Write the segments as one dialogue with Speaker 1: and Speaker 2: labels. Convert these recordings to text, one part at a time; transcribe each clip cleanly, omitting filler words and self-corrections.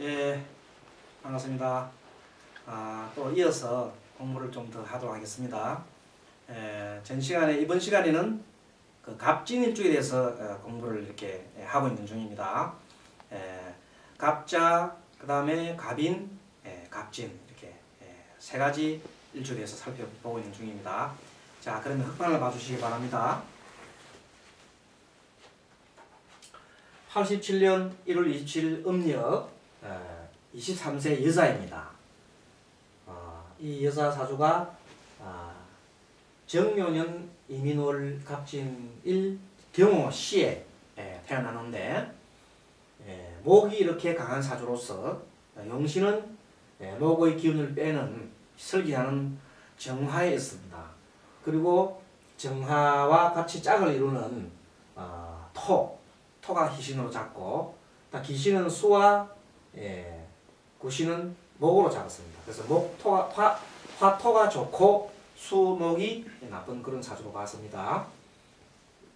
Speaker 1: 예, 반갑습니다. 또 이어서 공부를 좀 더 하도록 하겠습니다. 이번 시간에는 그 갑진일주에 대해서 공부를 이렇게 하고 있는 중입니다. 갑자, 그 다음에 갑인, 갑진 이렇게 세 가지 일주에 대해서 살펴보고 있는 중입니다. 자, 그러면 흑판을 봐주시기 바랍니다. 87년 1월 27일 음력 23세 여자입니다. 이 여자 사주가 정묘년 이민월 갑진일 경호시에 태어나는데 목이 이렇게 강한 사주로서 용신은 목의 기운을 빼는 설기하는 정화에 있습니다. 그리고 정화와 같이 짝을 이루는 토가 희신으로 잡고 기신은 수와 구신은 목으로 잡았습니다. 그래서 화토가 좋고 수목이 나쁜 그런 사주로 봤습니다.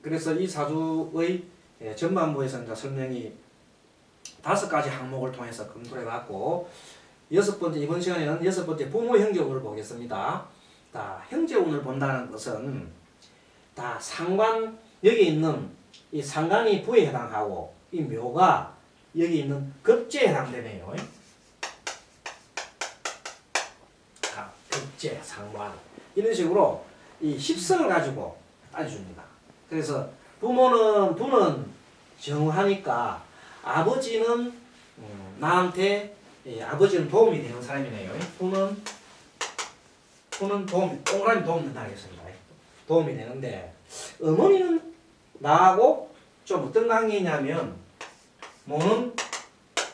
Speaker 1: 그래서 이 사주의 전반부에서 이제 설명이 5가지 항목을 통해서 검토를 해봤고 이번 시간에는 6번째 부모 형제운을 보겠습니다. 형제운을 본다는 것은 상관, 여기 있는 이 상관이 부에 해당하고 이 묘가 여기 있는 급제에 해당되네요. 급제, 상관 이런 식으로 이 십성을 가지고 따져줍니다. 그래서 부는 정하니까 아버지는 나한테 아버지는 도움이 되는 사람이네요. 부는 동그라미 도움 된다 하겠습니다. 도움이 되는데 어머니는 나하고 좀 어떤 관계냐면 모는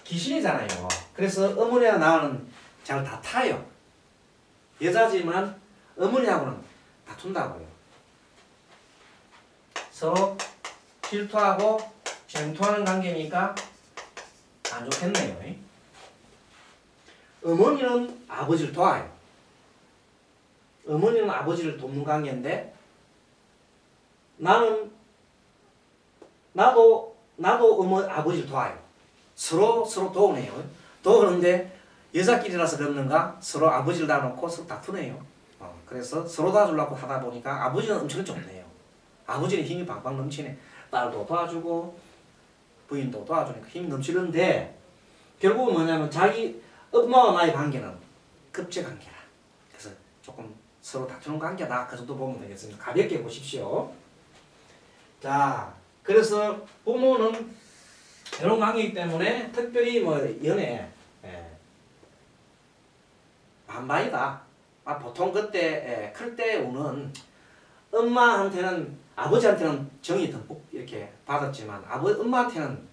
Speaker 1: 귀신이잖아요. 그래서 어머니와 나와는 잘 다타요. 여자지만 어머니하고는 다툰다고요. 서로 질투하고 쟁투하는 관계니까 안 좋겠네요. 어머니는 아버지를 도와요. 어머니는 아버지를 돕는 관계인데 나도 아버지를 도와요. 서로 도우네요. 도우는데 여자끼리라서 그러는가 서로 아버지를 놔놓고 서로 다투네요. 그래서 서로 도와주려고 하다 보니까 아버지는 엄청 좋네요. 아버지는 힘이 방방 넘치네. 딸도 도와주고 부인도 도와주니까 힘이 넘치는데 결국은 뭐냐면 자기 엄마와 나의 관계는 급제 관계라. 그래서 조금 서로 다투는 관계다. 그 정도 보면 되겠습니다. 가볍게 보십시오. 자, 그래서 부모는 이런 관계이기 때문에 특별히 연애 반반이다. 보통 그때 클 때 우는 아버지한테는 정이 듬뿍 이렇게 받았지만 엄마한테는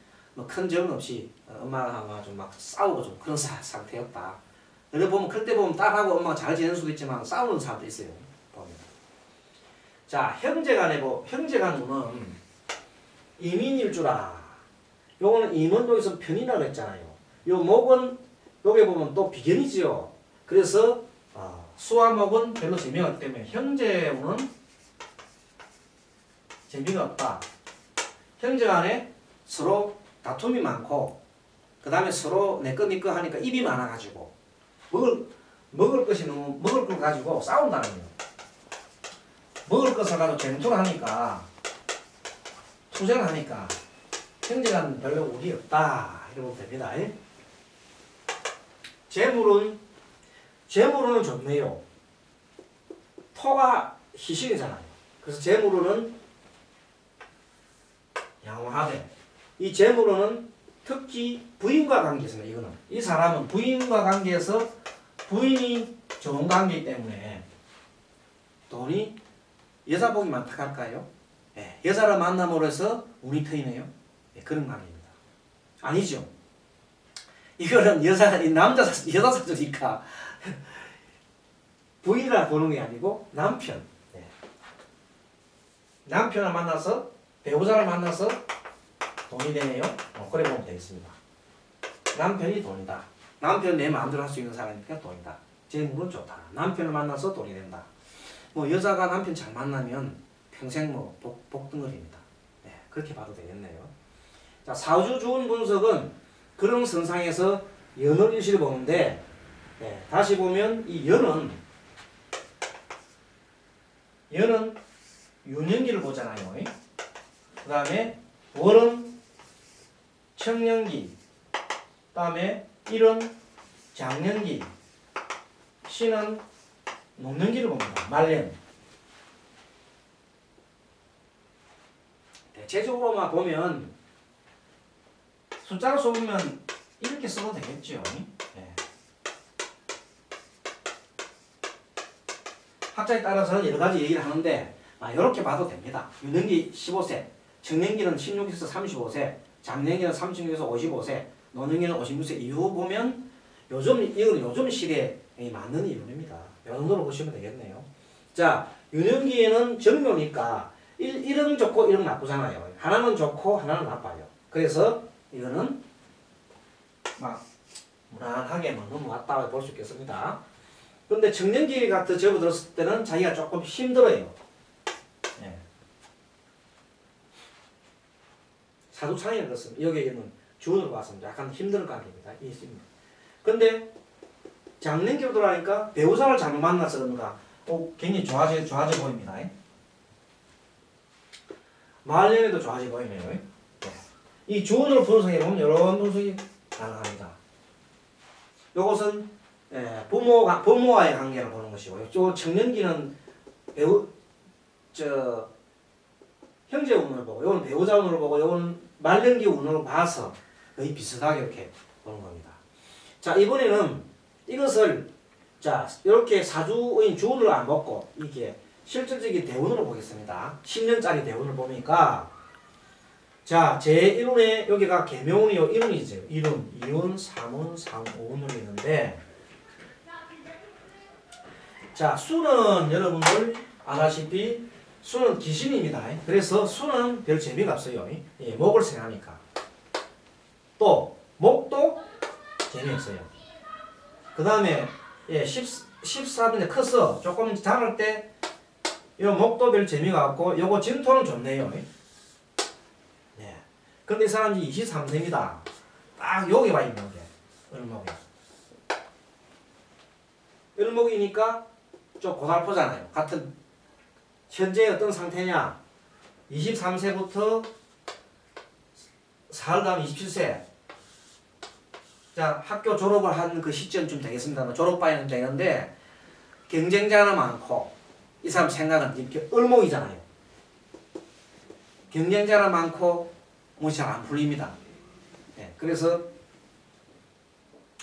Speaker 1: 큰 정은 없이 엄마하고 좀 막 싸우고 좀 그런 상태였다. 여기 보면 클 때 보면 딸하고 엄마가 잘 지내는 수도 있지만 싸우는 사람도 있어요. 보면. 자, 형제간의 우는 이민일주라. 요거는 임은 여기서 편이라고 했잖아요. 요 목은 여기 보면 또 비견이지요. 그래서 수와 목은 별로 재미가 없기 때문에 형제운은 재미가 없다. 형제간에 서로 다툼이 많고 그 다음에 서로 내꺼 니꺼 하니까 입이 많아가지고 먹을 걸 가지고 싸운다는 거예요. 먹을 것을 가지고 쟁투를 하니까 투쟁을 하니까 형제간 별로 운이 없다. 이렇게 보면 됩니다. 재물은 좋네요. 토가 희신이잖아요. 그래서 재물은 양호하대. 이 재물은 특히 부인과 관계에서 이거는 이 사람은 부인과 관계에서 부인이 좋은 관계이기 때문에 돈이 여자 복이 많다 할까요? 여자를 만남으로 해서 운이 트이네요. 그런 관계입니다. 아니죠. 이거는 여자 사주니까 부인이라 보는 게 아니고 남편. 남편을 만나서 배우자를 만나서 돈이 되네요. 그래 보면 되겠습니다. 남편이 돈이다. 남편 내 마음대로 할 수 있는 사람이니까 돈이다. 재물은 좋다. 남편을 만나서 돈이 된다. 여자가 남편 잘 만나면 평생 복덩어리입니다. 그렇게 봐도 되겠네요. 자, 사주 주운 분석은 그런 선상에서 연을 일시를 보는데 다시 보면 이 연은 유년기를 보잖아요. 그 다음에 월은 청년기, 그 다음에 일은 장년기, 시는 노년기를 봅니다. 말년. 대체적으로만 보면 숫자로 써보면 이렇게 써도 되겠죠. 학자에 따라서는 여러 가지 얘기를 하는데 이렇게 봐도 됩니다. 유년기 15세, 청년기는 16에서 35세, 장년기는 36에서 55세, 노년기는 56세 이후 보면 이거는 요즘 시대에 맞는 이론입니다. 이 정도로 보시면 되겠네요. 자, 유년기에는 젊으니까 1은 좋고 1은 나쁘잖아요. 하나는 좋고 하나는 나빠요. 그래서 이거는 막 무난하게 넘어갔다 볼 수 있겠습니다. 그런데 청년기 같은 접어들었을 때는 자기가 조금 힘들어요. 사주창이 그렇습니다. 여기에는 주운으로 봤습니다. 약간 힘든 관계입니다. 근데 장년기로 들어가니까 배우자를 잘못 만나서 그런가 굉장히 좋아져 보입니다. 말년에도 좋아져 보이네요. 이 주운으로 분석해보면 이런 분석이 가능합니다. 이것은 부모와의 관계를 보는 것이고요. 또 청년기는 형제 운을 보고, 이건 배우자 운을 보고, 이건 말년기 운을 봐서 거의 비슷하게 이렇게 보는 겁니다. 자, 이번에는 이것을 이렇게 사주의 주운을 안 보고 이게 실질적인 대운으로 보겠습니다. 10년짜리 대운을 보니까 자, 제1운에 여기가 계명운이요. 1운이죠. 1운, 2운, 3운, 4운, 5운으로 있는데 자, 수는 여러분들 아다시피 수는 기신입니다. 그래서 수는 별 재미가 없어요. 목을 생각하니까. 또 목도 재미없어요. 그 다음에 14분에 커서 조금 자랄 때 이 목도 별 재미가 없고 요거 진토는 좋네요. 근데 이 사람이 23세입니다. 딱 여기 와 있는 게 을목이. 을목이니까 좀 고달프잖아요. 같은 현재 어떤 상태냐? 23세부터 사흘 다음 27세. 자, 학교 졸업을 한 그 시점쯤 되겠습니다. 졸업반이 되는데 경쟁자는 많고 이 사람 생각은 이렇게 을목이잖아요. 경쟁자는 많고 뭐 잘 안 풀립니다. 그래서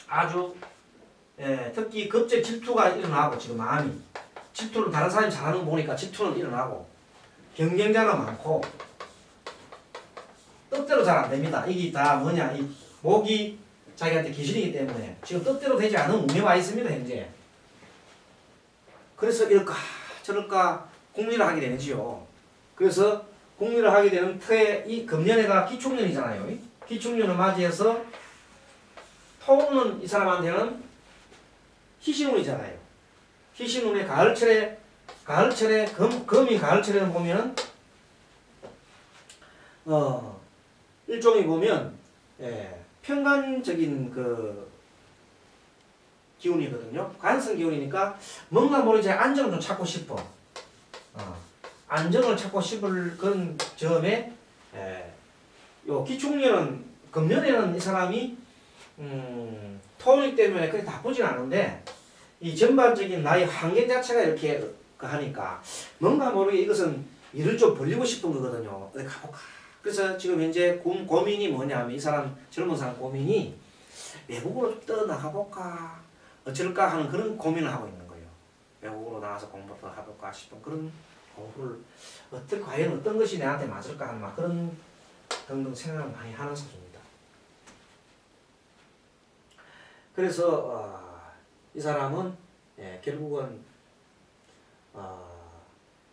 Speaker 1: 아주 특히 급제 질투가 일어나고 지금 마음이 질투는 다른 사람이 잘하는 거 보니까 질투는 일어나고 경쟁자는 많고 뜻대로 잘 안 됩니다. 이게 다 뭐냐, 이 목이 자기한테 기신이기 때문에 지금 뜻대로 되지 않은 운에 와 있습니다. 현재. 그래서 이럴까 저럴까 궁리를 하게 되지요. 그래서 궁리를 하게 되는 터에 이 금년에가 기축년이잖아요. 기축년을 맞이해서 토운은 이 사람한테는 희신운이잖아요. 희신운의 가을철에 금이 가을철에 보면 일종의 보면 평간적인 그 기운이거든요. 관성 기운이니까 뭔가 모르게 안정을 좀 찾고 싶어. 안정을 찾고 싶을 그런 점에 요 기축년은 금년에는 이 사람이 토운이기 때문에 그렇게 나쁘진 않은데 이 전반적인 나의 환경 자체가 이렇게 하니까 뭔가 모르게 이것은 일을 좀 벌리고 싶은 거거든요. 어디 가볼까. 그래서 지금 현재 고민이 뭐냐면 이 사람 젊은 사람 고민이 외국으로 좀 떠나가볼까 어쩔까 하는 그런 고민을 하고 있는 거예요. 외국으로 나가서 공부를 더 해볼까 싶은 그런 공부를 과연 어떤 것이 내한테 맞을까 하는 막 그런 등등 생각을 많이 하는 사주입니다. 그래서 이 사람은 결국은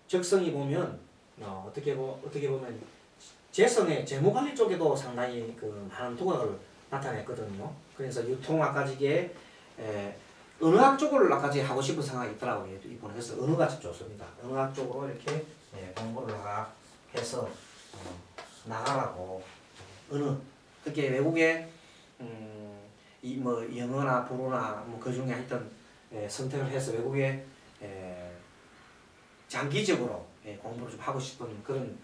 Speaker 1: 적성이 보면 어떻게 보면 재성의 재무관리 쪽에도 상당히 그 많은 두각을 나타냈거든요. 그래서 유통학과지게 언어학 쪽을 아까지 하고 싶은 생각이 있더라고요. 이번에 그래서 언어가 참 좋습니다. 언어학 쪽으로 이렇게 공부를 해서 나가라고 언어 특히 외국에 이 뭐 영어나 불어나 뭐 그 중에 하여튼 선택을 해서 외국에 장기적으로 공부를 좀 하고 싶은 그런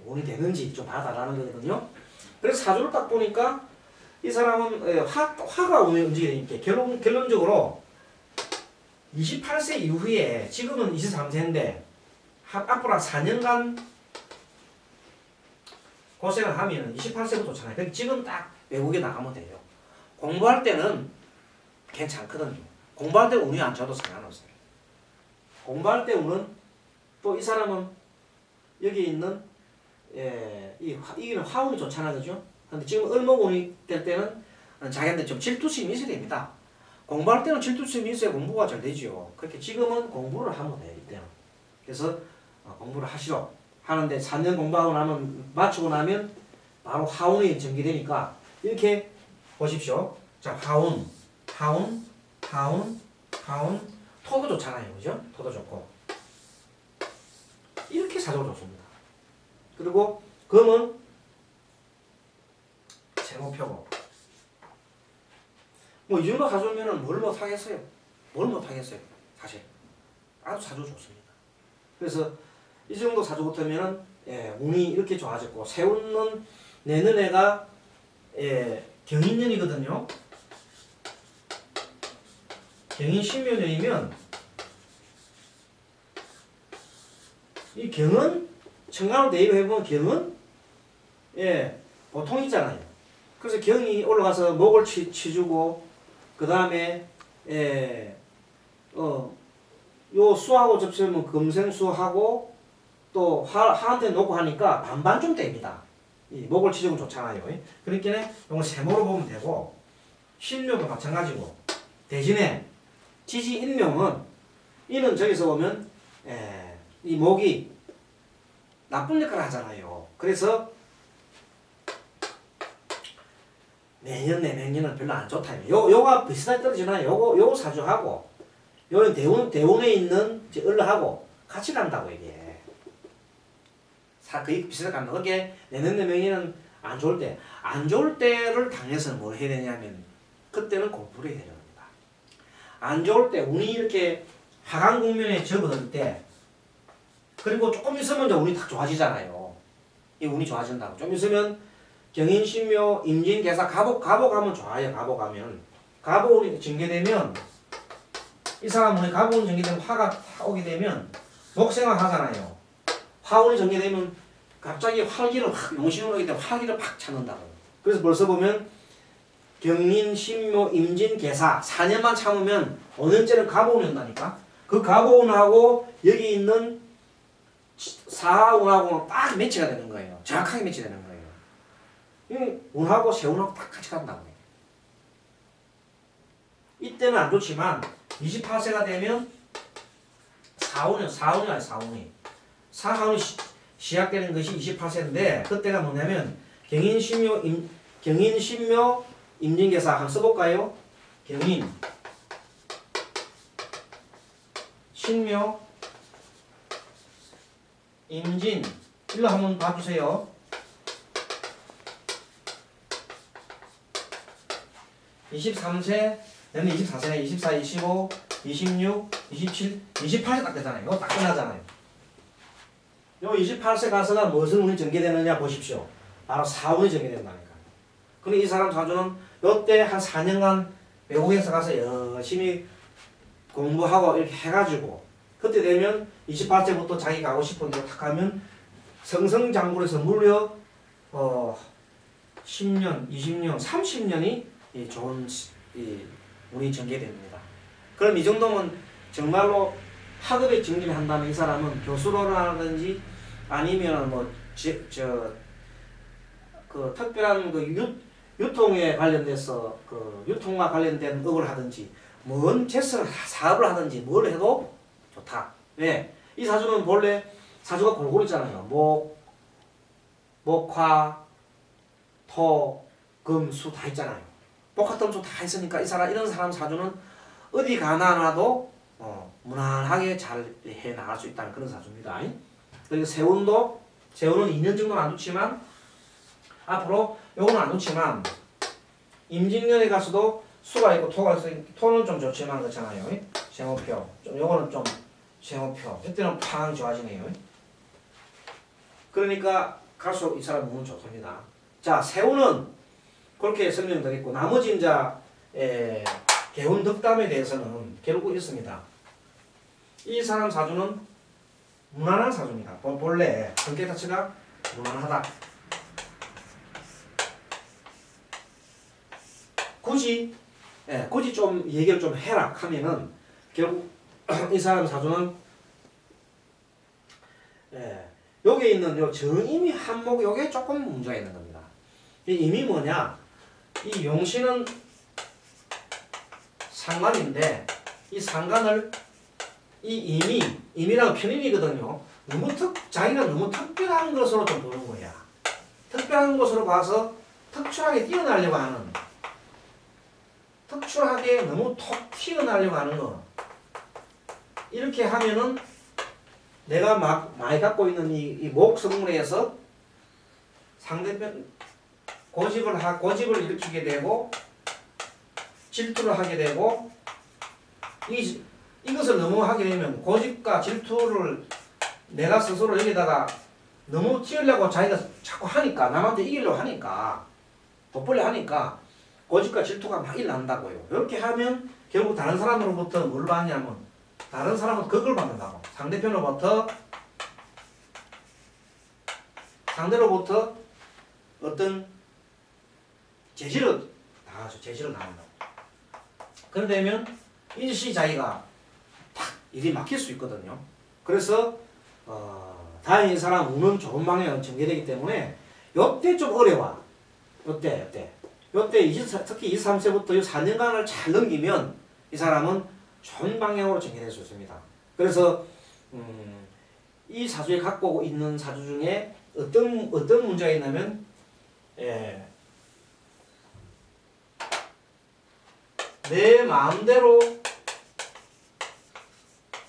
Speaker 1: 운이 되는지 좀 봐달라는 거거든요. 그래서 사주를 딱 보니까 이 사람은 화가 움직이니까 결론적으로 28세 이후에 지금은 23세인데 앞으로 한 4년간 고생을 하면 28세부터 좋잖아요. 그러니까 지금 딱 외국에 나가면 돼요. 공부할 때는 괜찮거든요. 공부할 때 운이 안 좋아도 상관없어요. 공부할 때 운은 또 이 사람은 여기 있는 이기는 화운이 좋잖아, 그죠? 근데 지금 을목운이 될 때는 자기한테 좀 질투심이 있어야 됩니다. 공부할 때는 질투심이 있어야 공부가 잘 되지요. 그렇게 지금은 공부를 하면 돼요, 이때는. 그래서 공부를 하시오. 하는데 4년 공부하고 나면, 마치고 나면 바로 화운이 전개되니까 이렇게 보십시오. 자, 화운, 토도 좋잖아요, 그죠? 토도 좋고. 이렇게 사주가 좋습니다. 그리고 금은 세모표고. 뭐 이 정도 가져오면은 뭘 못하겠어요? 뭘 못하겠어요? 사실 아주 사주 좋습니다. 그래서 이 정도 사주 같으면은 운이 이렇게 좋아졌고, 세운은 내는 애가 경인년이거든요. 경인 신묘년이면 이 경은 천간으로 대입해보면 경은 보통이잖아요. 그래서 경이 올라가서 목을 치주고 그 다음에 요 수하고 접수하면 금생수하고 또 화한테 놓고 하니까 반반쯤 됩니다. 이 목을 치주면 좋잖아요. 그러니까 이걸 세모로 보면 되고, 신묘도 마찬가지고, 대신에 지지인묘는 이는 저기서 보면 이 목이 나쁜 역할을 하잖아요. 그래서 내년 내년은 별로 안 좋다. 요가 비슷하게 떨어지나요? 요거 사주하고 요는 대운에 있는 을하고 같이 간다고 이게. 거의 비슷하게 간다. 그게 내년 내년에는 안 좋을 때, 안 좋을 때를 당해서 뭘 해야 되냐면 그때는 공부를 해야 됩니다. 안 좋을 때 운이 이렇게 하강 국면에 접어들 때, 그리고 조금 있으면 이제 운이 딱 좋아지잖아요. 이 운이 좋아진다고. 좀 있으면 경인, 신묘, 임진, 계사, 갑오가면 좋아요. 갑오가면. 갑오운이 전개되면, 이 사람 운이 갑오운이 전개되면 화가 탁 오게 되면 목생활 하잖아요. 화운이 전개되면 갑자기 활기를 확, 용신으로 오기 때문에 활기를 팍 찾는다고. 그래서 벌써 보면 경인, 신묘, 임진, 계사 4년만 참으면 5년째는 갑오운이 온다니까. 그 갑오운하고 여기 있는 사운하고 딱 매치가 되는 거예요. 정확하게 매치되는 거예요. 이 운하고 세운하고 딱 같이 간다고. 이때는 안 좋지만 28세가 되면 사운이 시작되는 것이 28세인데, 그때가 뭐냐면 경인, 신묘, 임진계사 한번 써볼까요? 경인, 신묘, 임진, 일로 한번 봐주세요. 23세, 내년 24세네. 24, 25, 26, 27, 28세 딱 되잖아요. 이거 딱 끝나잖아요. 요 28세 가서가 무슨 운이 전개되느냐 보십시오. 바로 사운이 전개된다니까. 근데 이 사람 사주는 요때 한 4년간 외국에서 가서 열심히 공부하고 이렇게 해가지고, 그때 되면 28세부터 자기 가고 싶은 데로 탁 가면 성성장구에서 무려 10년, 20년, 30년이 좋은 운이 전개됩니다. 그럼 이 정도면 정말로 학업에 정리를 한다면 이 사람은 교수로라든지 아니면 그 특별한 그 유통에 관련돼서 그 유통과 관련된 업을 하든지 뭔 사업을 하든지 뭘 해도 좋다. 왜? 이 사주는 본래 사주가 골고루 있잖아요. 목화, 토, 금, 수 다 있잖아요. 목화금수 다 있으니까 이런 사람 사주는 어디 가나도 무난하게 잘 해 나갈 수 있다는 그런 사주입니다. 그리고 세운은 2년 정도는 안 좋지만, 앞으로 요거는 안 좋지만 임진년에 가서도 수가 있고 토가 있으니까 토는 좀 좋지만 그렇잖아요. 제목표. 좀 요거는 좀 제목표. 이때는 팡 좋아지네요. 그러니까 갈수록 이 사람 운은 좋습니다. 자, 새우는 그렇게 설명드렸고 나머지 이제 개운 덕담에 대해서는 결국 있습니다. 이 사람 사주는 무난한 사주입니다. 본래 성격 자체가 무난하다. 굳이 좀 얘기를 좀 해라 하면은 결국 이 사람 사주는 여기에 있는 요 정임이 한목 요게 조금 문제가 있는 겁니다. 이 임이 뭐냐? 이 용신은 상관인데 이 상관을 이 임이라는 편인이거든요. 자기가 너무 특별한 것으로 좀 보는 거야. 특별한 것으로 봐서 특출하게 뛰어나려고 하는, 특출하게 너무 톡 튀어나려고 하는 거. 이렇게 하면은 내가 많이 갖고 있는 이 목성문에서 상대편 고집을 일으키게 되고 질투를 하게 되고 이것을 너무 하게 되면 고집과 질투를 내가 스스로 여기다가 너무 튀으려고 자기가 자꾸 하니까 남한테 이기려고 하니까 돋보려 하니까 고집과 질투가 막 일어난다고요. 이렇게 하면 결국 다른 사람으로부터 뭘 받냐면 다른 사람은 그걸 받는다고. 상대로부터 어떤 제지를 나온다고. 그러면 일시 자기가 탁 일이 막힐 수 있거든요. 그래서 다행히 이 사람 운은 좋은 방향으로 전개되기 때문에 요때 좀 어려워. 요때 특히 23세부터 4년간을 잘 넘기면 이 사람은 좋은 방향으로 전개될 수 있습니다. 그래서 이 사주에 갖고 있는 사주 중에 어떤 문제가 있냐면 내 마음대로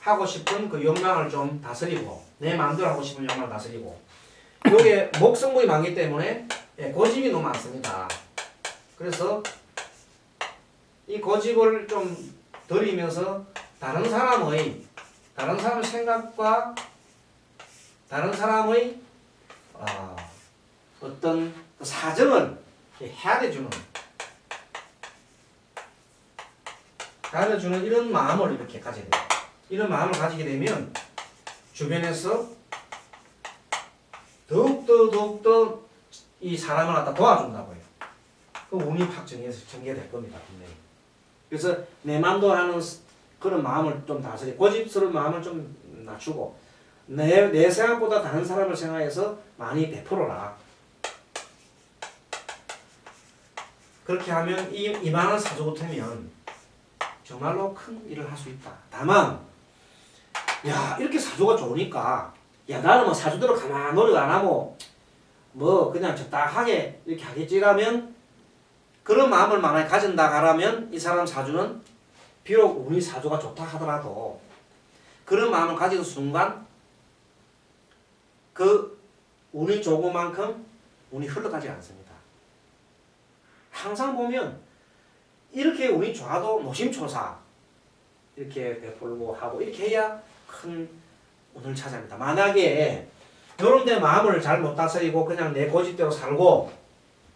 Speaker 1: 하고 싶은 그 욕망을 좀 다스리고 내 마음대로 하고 싶은 욕망을 다스리고 요게 목성문이 많기 때문에 고집이 너무 많습니다. 그래서 이 고집을 좀 들이면서 다른 사람의 생각과 다른 사람의 어떤 그 사정을 헤아려주는 이런 마음을 이렇게 가져야 돼요. 이런 마음을 가지게 되면 주변에서 더욱더 이 사람을 갖다 도와준다고요. 그 운이 확 전개될 겁니다. 분명히. 그래서 내 마음대로 하는 그런 마음을 좀 다스리고 고집스러운 마음을 좀 낮추고 내 생각보다 다른 사람을 생각해서 많이 베풀어라. 그렇게 하면 이만한 사주 같으면 정말로 큰 일을 할 수 있다. 다만 야 이렇게 사주가 좋으니까 야 나는 뭐 사주대로 가만히 노력 안 하고 뭐 그냥 적당하게 이렇게 하겠지라면 그런 마음을 만약에 가진다 하라면 이 사람 사주는 비록 운이 사주가 좋다 하더라도 그런 마음을 가지는 순간 그 운이 좋은 만큼 운이 흘러가지 않습니다. 항상 보면 이렇게 운이 좋아도 노심초사 이렇게 베풀고 하고 이렇게 해야 큰 운을 차지합니다. 만약에 요런 데 마음을 잘 못 다스리고 그냥 내 고집대로 살고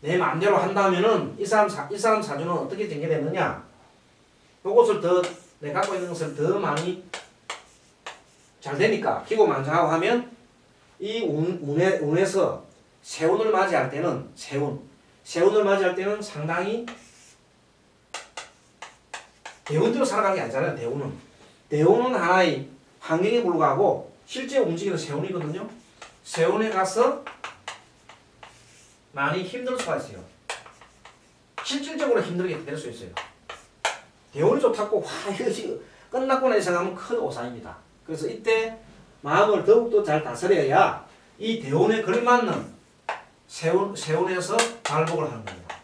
Speaker 1: 내 마음대로 한다면은 이 사람 사주는 어떻게 전개되느냐? 요것을 내 갖고 있는 것을 더 많이 잘 되니까 기고만장하고 하면 이 운에서 세운을 맞이할 때는 세운을 맞이할 때는 상당히 대운대로 살아가는 게 아니잖아요. 대운은 하나의 환경에 불과하고 실제 움직이는 세운이거든요. 세운에 가서 많이 힘들 수가 있어요. 실질적으로 힘들게 될 수 있어요. 대운이 좋다고 이것이 끝났구나 이 생각하면 큰 오산입니다. 그래서 이때 마음을 더욱더 잘 다스려야 이 대운에 걸맞는 세운에서 발복을 하는 겁니다.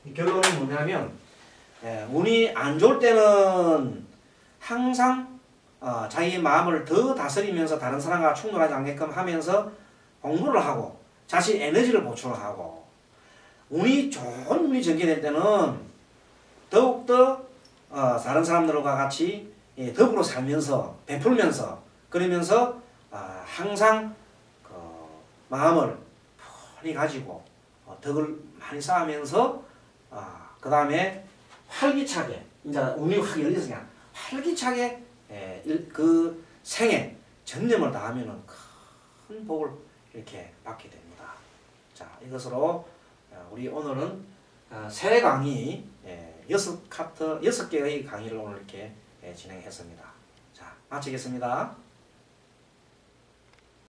Speaker 1: 이 결론은 뭐냐면 운이 안 좋을 때는 항상 자기의 마음을 더 다스리면서 다른 사람과 충돌하지 않게끔 하면서 공부를 하고 자신 에너지를 보충을 하고 운이 좋은 운이 전개될 때는 더욱더 다른 사람들과 같이 더불어 살면서 베풀면서 그러면서 항상 그 마음을 편히 가지고 덕을 많이 쌓으면서 그 다음에 활기차게 이제 운이 확 열리서 활기차게 그 생에 전념을 다하면은 큰 복을 이렇게 받게 됩니다. 자, 이것으로 우리 오늘은 새 강의 6개의 강의를 오늘 이렇게 진행했습니다. 자, 마치겠습니다.